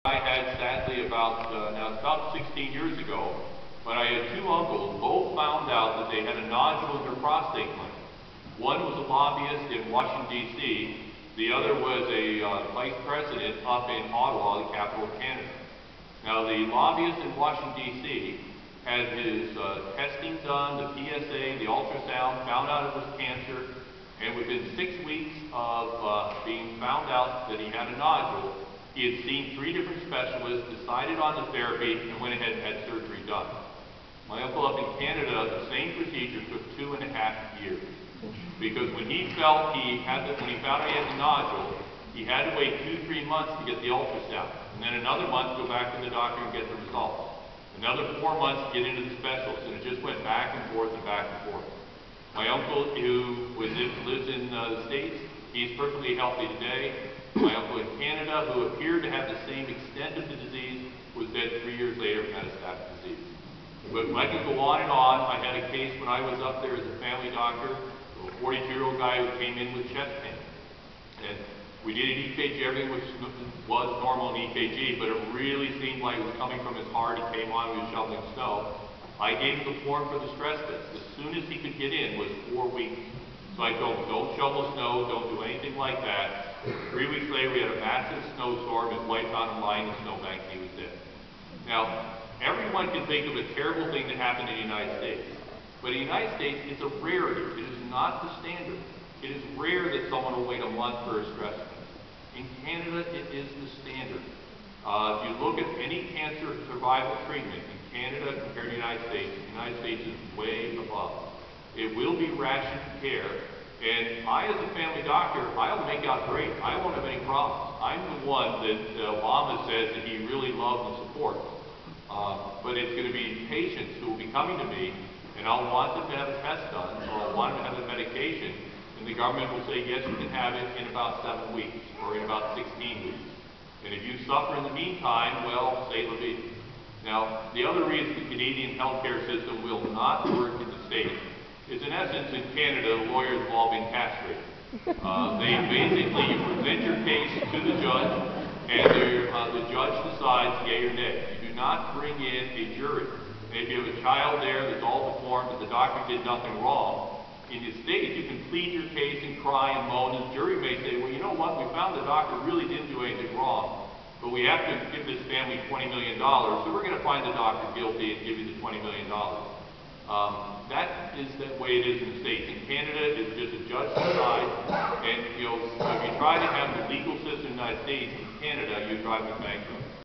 I had sadly now it's about 16 years ago, but I had two uncles, both found out that they had a nodule in their prostate gland. One was a lobbyist in Washington, D.C., the other was a vice president up in Ottawa, the capital of Canada. Now the lobbyist in Washington, D.C. had his testing done, the PSA, the ultrasound, found out it was cancer, and within 6 weeks of being found out that he had a nodule, he had seen 3 different specialists, decided on the therapy, and went ahead and had surgery done. My uncle up in Canada, the same procedure took 2.5 years. Because when he felt when he found out he had the nodule, he had to wait 2-3 months to get the ultrasound. And then another month to go back to the doctor and get the results. Another 4 months to get into the specialist, and it just went back and forth and back and forth. My uncle, who lives in the States, he's perfectly healthy today. My uncle in Canada, who appeared to have the same extent of the disease, was dead 3 years later of metastatic disease. But I can go on and on. I had a case when I was up there as a family doctor, a 42-year-old guy who came in with chest pain. And we did an EKG, everything was normal in EKG, but it really seemed like it was coming from his heart. He came on, we were shoveling snow. I gave him the form for the stress test. As soon as he could get in was 4 weeks. So I told him, don't shovel snow, don't do anything like that. 3 weeks later, we had a massive snowstorm. His wife found him lying in the snowbank, and he was dead. Now, everyone can think of a terrible thing that happened in the United States. But in the United States, it's a rarity. It is not the standard. It is rare that someone will wait a month for a stress test. In Canada, it is the standard. If you look at any cancer survival treatment in Canada compared to the United States is way above. It will be rationed care. And I, as a family doctor, I'll make out great. I won't have any problems. I'm the one that Obama says that he really loves and supports. But it's going to be patients who will be coming to me, and I'll want them to have a test done, or I'll want them to have a medication, and the government will say, yes, you can have it in about 7 weeks, or in about 16 weeks. And if you suffer in the meantime, well, say la vie. Now, the other reason the Canadian healthcare system will not work in the States is, in essence, in Canada, the lawyers have all been castrated. They basically, you present your case to the judge, and the judge decides yea or nay. You do not bring in a jury. And if you have a child there that's all deformed, but the doctor did nothing wrong, in the States, you can plead your case and cry and moan, and the jury may say, well, you know what, we found the doctor really didn't do anything wrong, but we have to give this family $20 million, so we're going to find the doctor guilty and give you the $20 million. That is the way it is in the States. In Canada, it's just a judge decides, and if you try to have the legal system in the United States, in Canada, you drive them bankrupt.